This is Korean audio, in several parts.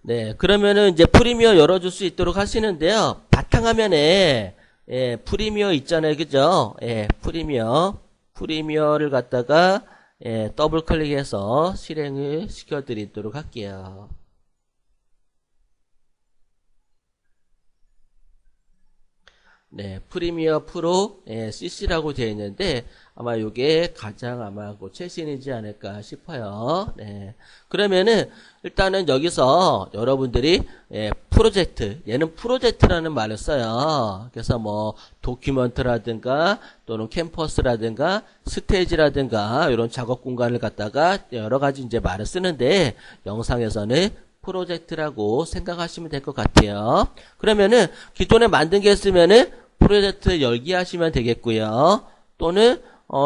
네, 그러면은 이제 프리미어 열어줄 수 있도록 하시는데요. 바탕화면에 프리미어 있잖아요, 그죠? 프리미어를 갖다가 더블 클릭해서 실행을 시켜드리도록 할게요. 네, 프리미어 프로 CC라고 되어 있는데 아마 이게 가장 아마 최신이지 않을까 싶어요. 네, 그러면은 일단은 여기서 여러분들이 프로젝트, 얘는 프로젝트라는 말을 써요. 그래서 뭐 도큐먼트라든가 또는 캠퍼스라든가 스테이지라든가 이런 작업 공간을 갖다가 여러 가지 이제 말을 쓰는데 영상에서는 프로젝트라고 생각하시면 될 것 같아요. 그러면은 기존에 만든 게 있으면은 프로젝트 열기 하시면 되겠고요. 또는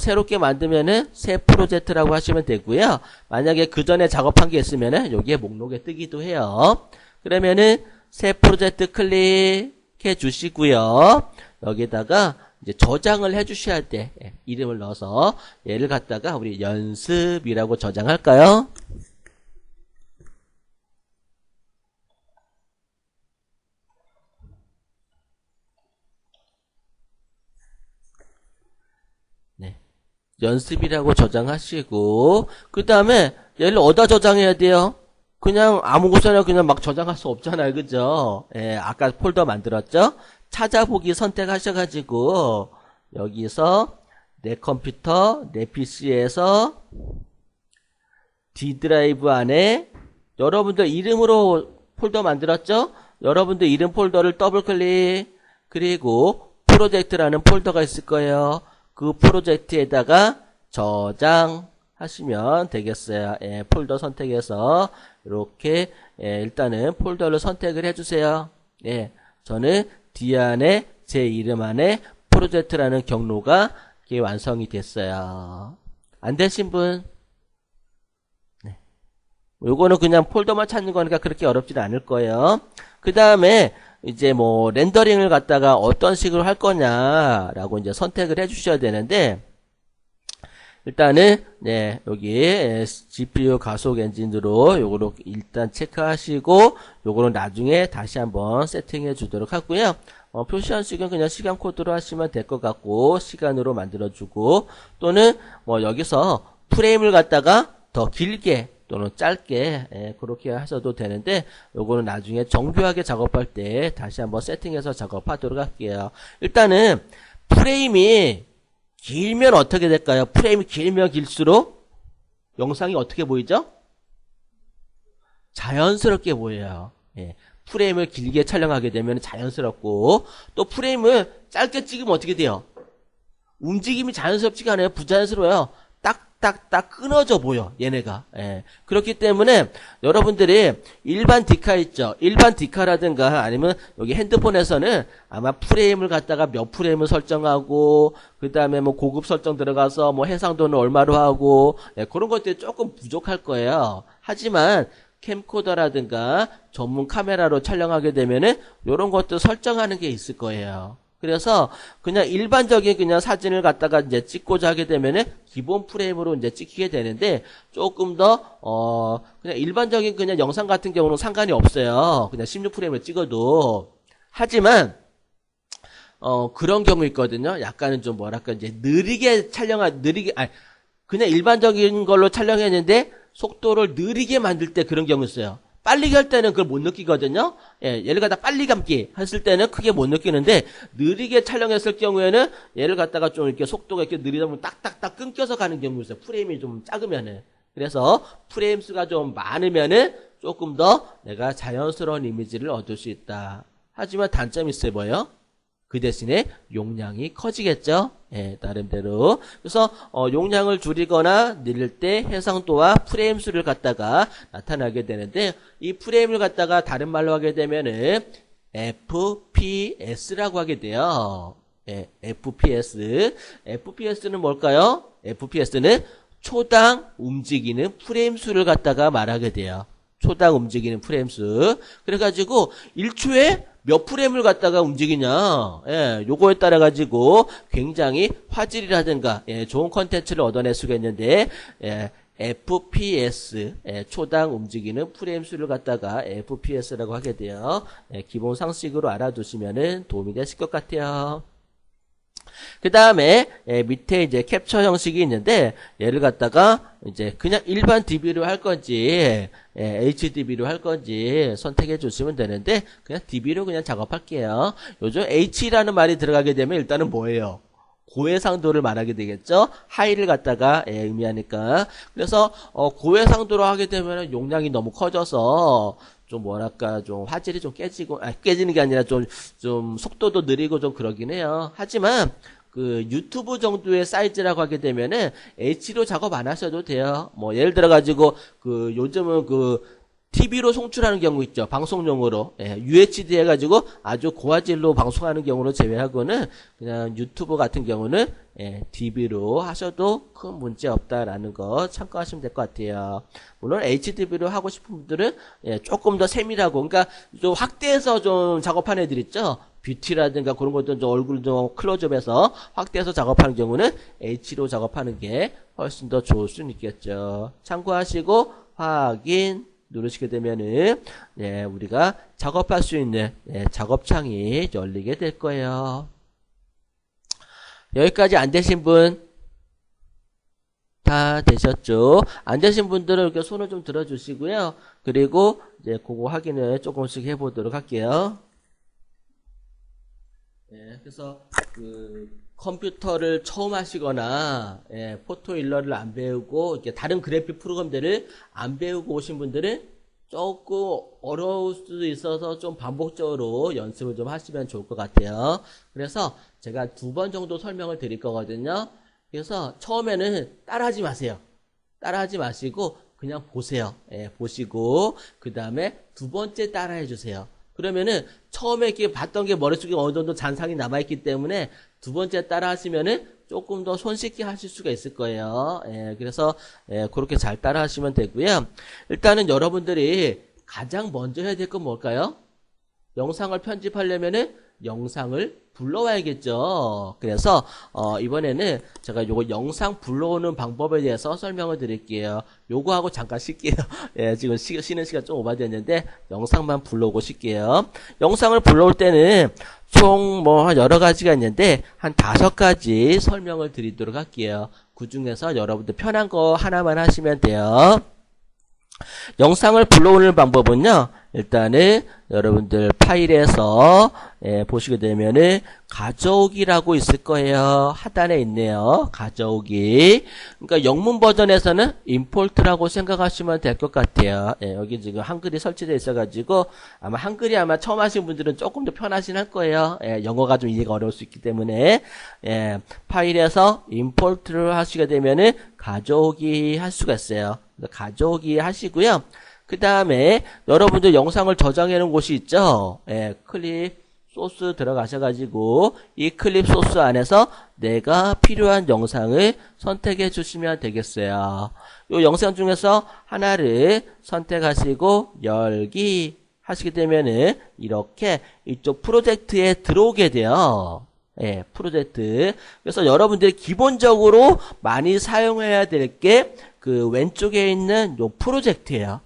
새롭게 만들면은 새 프로젝트라고 하시면 되고요. 만약에 그 전에 작업한 게 있으면은 여기에 목록에 뜨기도 해요. 그러면은 새 프로젝트 클릭해 주시고요. 여기다가 이제 저장을 해 주셔야 돼. 이름을 넣어서 얘를 갖다가 우리 연습이라고 저장할까요? 연습이라고 저장하시고 그 다음에 얘를 어디다 저장해야 돼요? 그냥 아무 곳에나 그냥 막 저장할 수 없잖아요, 그죠? 아까 폴더 만들었죠? 찾아보기 선택하셔가지고 여기서 내 컴퓨터, 내 PC에서 D 드라이브 안에 여러분들 이름으로 폴더 만들었죠? 여러분들 이름 폴더를 더블 클릭, 그리고 프로젝트라는 폴더가 있을 거예요. 그 프로젝트에다가 저장하시면 되겠어요. 폴더 선택해서 이렇게 일단은 폴더를 선택을 해주세요. 저는 D 안에 제 이름 안에 프로젝트라는 경로가 이렇게 완성이 됐어요. 안 되신 분? 요거는 그냥 폴더만 찾는 거니까 그렇게 어렵지는 않을 거예요. 그 다음에 이제 뭐 렌더링을 갖다가 어떤 식으로 할 거냐라고 이제 선택을 해 주셔야 되는데 일단은 여기 GPU 가속 엔진으로 요거로 일단 체크하시고 요거는 나중에 다시 한번 세팅해 주도록 하고요. 표시한 시간 그냥 시간 코드로 하시면 될 것 같고 시간으로 만들어 주고 또는 뭐 여기서 프레임을 갖다가 더 길게 또는 짧게 그렇게 하셔도 되는데 요거는 나중에 정교하게 작업할 때 다시 한번 세팅해서 작업하도록 할게요. 일단은 프레임이 길면 어떻게 될까요? 프레임이 길면 길수록 영상이 어떻게 보이죠? 자연스럽게 보여요. 프레임을 길게 촬영하게 되면 자연스럽고 또 프레임을 짧게 찍으면 어떻게 돼요? 움직임이 자연스럽지가 않아요. 부자연스러워요. 딱딱딱 끊어져 보여 얘네가. 그렇기 때문에 여러분들이 일반 디카 있죠. 일반 디카라든가 아니면 여기 핸드폰에서는 아마 프레임을 갖다가 몇 프레임을 설정하고 그 다음에 뭐 고급 설정 들어가서 뭐 해상도는 얼마로 하고 그런 것들이 조금 부족할 거예요. 하지만 캠코더라든가 전문 카메라로 촬영하게 되면은 이런 것도 설정하는 게 있을 거예요. 그래서 그냥 일반적인 그냥 사진을 갖다가 이제 찍고자 하게 되면은 기본 프레임으로 이제 찍히게 되는데 조금 더 그냥 일반적인 그냥 영상 같은 경우는 상관이 없어요. 그냥 16프레임을 찍어도. 하지만 그런 경우 있거든요. 약간은 좀 뭐랄까 이제 느리게 그냥 일반적인 걸로 촬영했는데 속도를 느리게 만들 때 그런 경우 있어요. 빨리 갈 때는 그걸 못 느끼거든요. 얘를 갖다 빨리 감기 했을 때는 크게 못 느끼는데 느리게 촬영했을 경우에는 얘를 갖다가 좀 이렇게 속도가 이렇게 느리다 보면 딱딱딱 끊겨서 가는 경우 있어요. 프레임이 좀 작으면은. 그래서 프레임 수가 좀 많으면은 조금 더 내가 자연스러운 이미지를 얻을 수 있다. 하지만 단점이 있어요. 뭐예요? 그 대신에 용량이 커지겠죠. 나름대로. 그래서 용량을 줄이거나 늘릴 때 해상도와 프레임 수를 갖다가 나타나게 되는데 이 프레임을 갖다가 다른 말로 하게 되면은 FPS라고 하게 돼요. FPS는 뭘까요? FPS는 초당 움직이는 프레임 수를 갖다가 말하게 돼요. 초당 움직이는 프레임 수. 그래가지고 1초에 몇 프레임을 갖다가 움직이냐, 요거에 따라 가지고 굉장히 화질이라든가 좋은 컨텐츠를 얻어낼 수가 있는데 FPS, 초당 움직이는 프레임 수를 갖다가 FPS라고 하게 돼요. 기본 상식으로 알아두시면은 도움이 되실 것 같아요. 그 다음에 밑에 이제 캡처 형식이 있는데 얘를 갖다가 이제 그냥 일반 DB로 할 건지 HDB로 할 건지 선택해 주시면 되는데 그냥 DB로 그냥 작업할게요. 요즘 H라는 말이 들어가게 되면 일단은 뭐예요? 고해상도를 말하게 되겠죠. 하이를 갖다가 의미하니까. 그래서 고해상도로 하게 되면 용량이 너무 커져서 좀 뭐랄까 좀 화질이 좀 깨지는 게 아니라 좀 속도도 느리고 좀 그러긴 해요. 하지만 그 유튜브 정도의 사이즈라고 하게 되면은 H로 작업 안 하셔도 돼요. 뭐 예를 들어 가지고 그 요즘은 그 TV로 송출하는 경우 있죠. 방송용으로. UHD 해가지고 아주 고화질로 방송하는 경우로 제외하고는 그냥 유튜브 같은 경우는 DB로 하셔도 큰 문제 없다라는 거 참고하시면 될 것 같아요. 물론 HDB로 하고 싶은 분들은 조금 더 세밀하고 그러니까 좀 확대해서 좀 작업하는 애들 있죠. 뷰티라든가 그런 것도 좀 얼굴 좀 클로즈업해서 확대해서 작업하는 경우는 H로 작업하는 게 훨씬 더 좋을 수는 있겠죠. 참고하시고 확인 누르시게 되면은 우리가 작업할 수 있는 작업창이 열리게 될 거예요. 여기까지 안 되신 분 다 되셨죠? 안 되신 분들은 이렇게 손을 좀 들어주시고요. 그리고 이제 그거 확인을 조금씩 해보도록 할게요. 그래서 그 컴퓨터를 처음 하시거나 포토일러를 안 배우고 이렇게 다른 그래픽 프로그램들을 안 배우고 오신 분들은 조금 어려울 수도 있어서 좀 반복적으로 연습을 좀 하시면 좋을 것 같아요. 그래서 제가 2번 정도 설명을 드릴 거거든요. 그래서 처음에는 따라하지 마세요. 따라하지 마시고 그냥 보세요. 보시고 그 다음에 2번째 따라해 주세요. 그러면은 처음에 이렇게 봤던 게 머릿속에 어느 정도 잔상이 남아있기 때문에 2번째 따라 하시면은 조금 더 손쉽게 하실 수가 있을 거예요. 그래서 그렇게 잘 따라 하시면 되고요. 일단은 여러분들이 가장 먼저 해야 될 건 뭘까요? 영상을 편집하려면은 영상을 불러와야겠죠. 그래서 이번에는 제가 요거 영상 불러오는 방법에 대해서 설명을 드릴게요. 요거 하고 잠깐 쉴게요. 지금 쉬는 시간 좀 오버됐는데 영상만 불러오고 쉴게요. 영상을 불러올 때는 총 뭐 여러 가지가 있는데 한 5가지 설명을 드리도록 할게요. 그 중에서 여러분들 편한 거 하나만 하시면 돼요. 영상을 불러오는 방법은요. 일단은 여러분들 파일에서 보시게 되면은 가져오기라고 있을 거예요. 하단에 있네요. 가져오기. 그러니까 영문 버전에서는 임포트라고 생각하시면 될 것 같아요. 여기 지금 한글이 설치되어 있어가지고 아마 한글이 처음 하신 분들은 조금 더 편하신 할 거예요. 영어가 좀 이해가 어려울 수 있기 때문에 파일에서 임포트를 하시게 되면은 가져오기 할 수가 있어요. 가져오기 하시고요. 그 다음에 여러분들 영상을 저장해 놓은 곳이 있죠. 클립 소스 들어가셔가지고 이 클립 소스 안에서 내가 필요한 영상을 선택해 주시면 되겠어요. 이 영상 중에서 하나를 선택하시고 열기 하시게 되면은 이렇게 이쪽 프로젝트에 들어오게 돼요. 프로젝트. 그래서 여러분들이 기본적으로 많이 사용해야 될 게 그 왼쪽에 있는 요 프로젝트예요.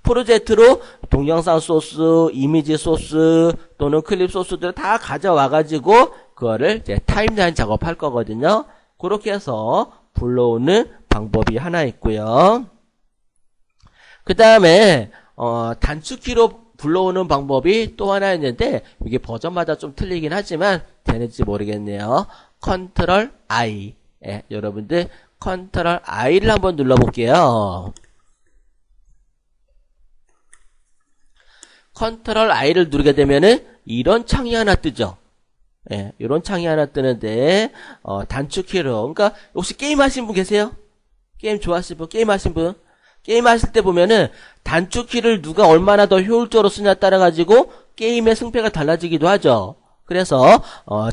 프로젝트로 동영상 소스, 이미지 소스 또는 클립 소스들을 다 가져와가지고 그거를 이제 타임라인 작업할 거거든요. 그렇게 해서 불러오는 방법이 하나 있고요. 그 다음에 단축키로 불러오는 방법이 또 하나 있는데 이게 버전마다 좀 틀리긴 하지만 되는지 모르겠네요. 컨트롤 I. 여러분들 컨트롤 I를 한번 눌러볼게요. 컨트롤 I를 누르게 되면은 이런 창이 하나 뜨죠. 이런 창이 하나 뜨는데 단축키로 그러니까 혹시 게임 하신 분 계세요? 게임 좋아하시는 분? 게임 하신 분? 게임 하실 때 보면은 단축키를 누가 얼마나 더 효율적으로 쓰냐 따라 가지고 게임의 승패가 달라지기도 하죠. 그래서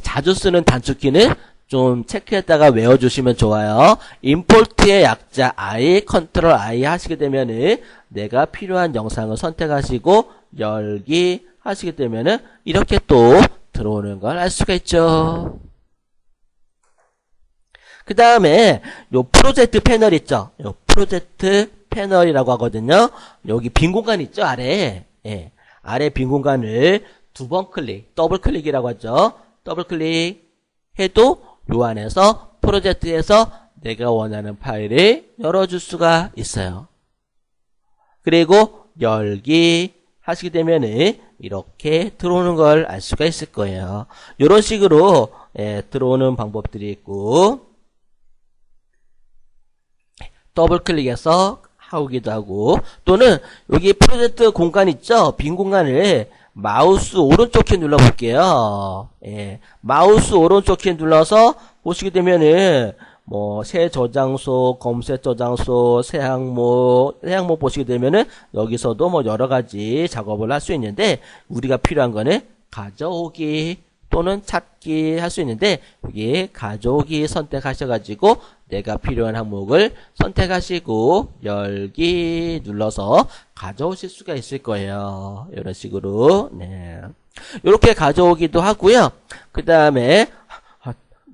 자주 쓰는 단축키는 좀 체크했다가 외워주시면 좋아요. 임포트의 약자 I, 컨트롤 I 하시게 되면은 내가 필요한 영상을 선택하시고 열기 하시게 되면은 이렇게 또 들어오는 걸 알 수가 있죠. 그 다음에 요 프로젝트 패널 있죠. 요 프로젝트 패널이라고 하거든요. 여기 빈 공간 있죠, 아래에. 예. 아래 빈 공간을 두 번 클릭, 더블 클릭이라고 하죠. 더블 클릭 해도 요 안에서 프로젝트에서 내가 원하는 파일을 열어줄 수가 있어요. 그리고 열기 하시게 되면은 이렇게 들어오는 걸 알 수가 있을 거예요. 이런 식으로 들어오는 방법들이 있고, 더블 클릭해서 하기도 하고, 또는 여기 프로젝트 공간 있죠? 빈 공간을 마우스 오른쪽 키 눌러 볼게요. 예, 마우스 오른쪽 키 눌러서 보시게 되면은 뭐 새 저장소, 검색 저장소, 새 항목 보시게 되면은 여기서도 뭐 여러 가지 작업을 할 수 있는데, 우리가 필요한 거는 가져오기 또는 찾기 할 수 있는데, 여기 가져오기 선택하셔가지고 내가 필요한 항목을 선택하시고 열기 눌러서 가져오실 수가 있을 거예요. 이런 식으로. 네. 이렇게 가져오기도 하고요. 그 다음에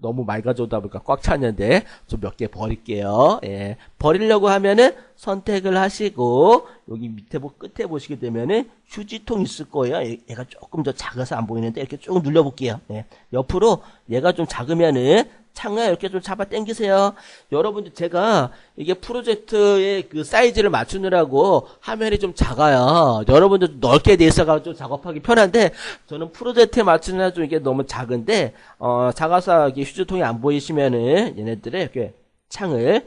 너무 많이 가져오다 보니까 꽉 찼는데 좀 몇 개 버릴게요. 예. 버리려고 하면은 선택을 하시고 여기 밑에 끝에 보시게 되면은 휴지통 있을 거예요. 얘가 조금 더 작아서 안 보이는데 이렇게 쭉 눌러볼게요. 예. 옆으로 얘가 좀 작으면은 창을 이렇게 좀 잡아 당기세요. 여러분들, 제가 이게 프로젝트의 그 사이즈를 맞추느라고 화면이 좀 작아요. 여러분들 넓게 돼 있어가지고 작업하기 편한데, 저는 프로젝트에 맞추느라 좀 이게 너무 작은데, 작아서 이게 휴지통이 안 보이시면은 얘네들의 이렇게 창을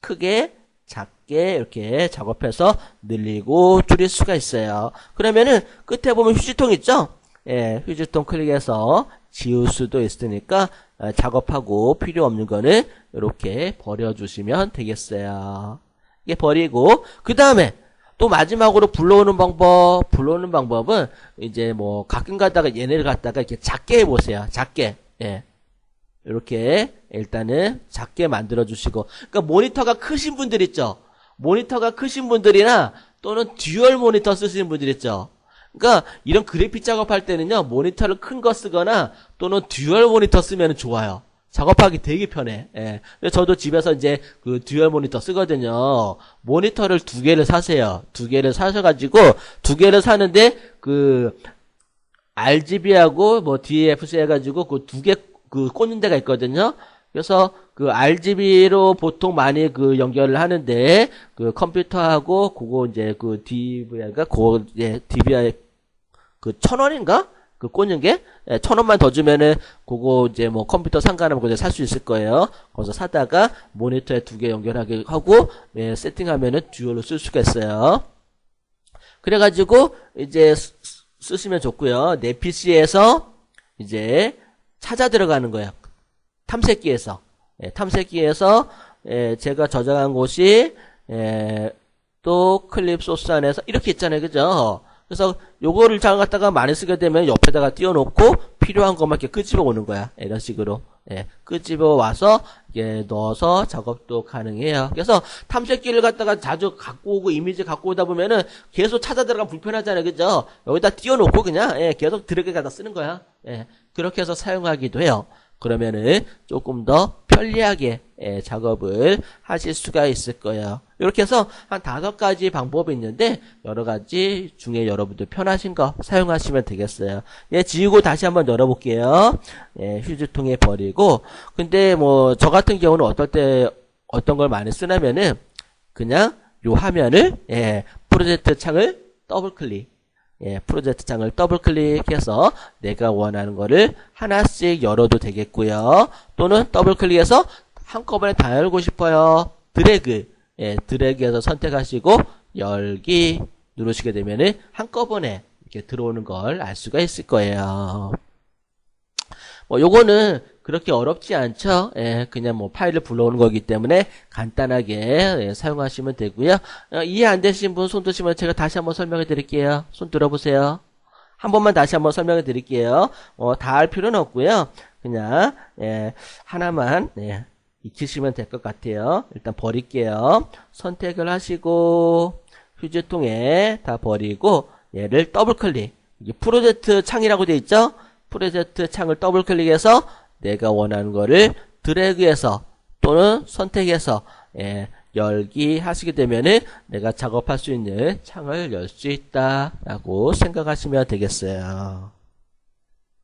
크게 작게 이렇게 작업해서 늘리고 줄일 수가 있어요. 그러면은 끝에 보면 휴지통 있죠? 예, 휴지통 클릭해서 지울 수도 있으니까 작업하고 필요 없는 거는 이렇게 버려주시면 되겠어요. 이게 버리고, 그 다음에 또 마지막으로 불러오는 방법은 이제 뭐 가끔 가다가 얘네를 갖다가 이렇게 작게 해보세요. 작게. 예. 이렇게 일단은 작게 만들어 주시고, 그러니까 모니터가 크신 분들 있죠? 모니터가 크신 분들이나 또는 듀얼 모니터 쓰시는 분들 있죠? 그러니까 이런 그래픽 작업할 때는요, 모니터를 큰 거 쓰거나 또는 듀얼 모니터 쓰면 좋아요. 작업하기 되게 편해. 예. 저도 집에서 이제 그 듀얼 모니터 쓰거든요. 모니터를 두 개를 사세요. 두 개를 사셔가지고 두 개를 사는데 그 RGB하고 뭐 DFC 해가지고 그 두 개 그 꽂는 데가 있거든요. 그래서 그 RGB로 보통 많이 그 연결을 하는데, 그 컴퓨터하고 그거 이제 그 DVI가 그 DVI 그 1,000원인가? 그 꽂는 게 1,000원만 더 주면은 그거 이제 뭐 컴퓨터 상관하면 그거 살 수 있을 거예요. 거기서 사다가 모니터에 두 개 연결하게 하고 세팅하면은 듀얼로 쓸 수가 있어요. 그래가지고 이제 쓰시면 좋고요. 내 PC에서 이제 찾아 들어가는 거예요. 탐색기에서. 탐색기에서 제가 저장한 곳이 또 클립 소스 안에서 이렇게 있잖아요. 그죠? 그래서 요거를 잘 갖다가 많이 쓰게 되면 옆에다가 띄워놓고 필요한 것만 이렇게 끄집어 오는 거야. 이런 식으로. 끄집어 와서 넣어서 작업도 가능해요. 그래서 탐색기를 갖다가 자주 갖고 오고 이미지 갖고 오다 보면은 계속 찾아 들어가면 불편하잖아요. 그죠? 여기다 띄워놓고 그냥 계속 드래그 갖다 쓰는 거야. 그렇게 해서 사용하기도 해요. 그러면은 조금 더 편리하게 작업을 하실 수가 있을 거예요. 이렇게 해서 한 5가지 방법이 있는데 여러 가지 중에 여러분들 편하신 거 사용하시면 되겠어요. 지우고 다시 한번 열어볼게요. 휴지통에 버리고. 근데 뭐 저 같은 경우는 어떤 걸 많이 쓰냐면은 그냥 요 화면을 프로젝트 창을 더블 클릭. 프로젝트 창을 더블 클릭해서 내가 원하는 거를 하나씩 열어도 되겠고요. 또는 더블 클릭해서 한꺼번에 다 열고 싶어요. 드래그. 드래그해서 선택하시고 열기 누르시게 되면은 한꺼번에 이렇게 들어오는 걸 알 수가 있을 거예요. 뭐 요거는 그렇게 어렵지 않죠. 그냥 뭐 파일을 불러오는 거기 때문에 간단하게 사용하시면 되고요. 이해 안 되신 분 손 드시면 제가 다시 한번 설명해 드릴게요. 손 들어보세요. 한 번만 다시 한번 설명해 드릴게요. 다 할 필요는 없고요. 그냥 하나만 익히시면 될 것 같아요. 일단 버릴게요. 선택을 하시고 휴지통에 다 버리고 얘를 더블 클릭. 이게 프로젝트 창이라고 되어 있죠? 프로젝트 창을 더블 클릭해서 내가 원하는 거를 드래그해서 또는 선택해서 열기 하시게 되면은 내가 작업할 수 있는 창을 열 수 있다라고 생각하시면 되겠어요.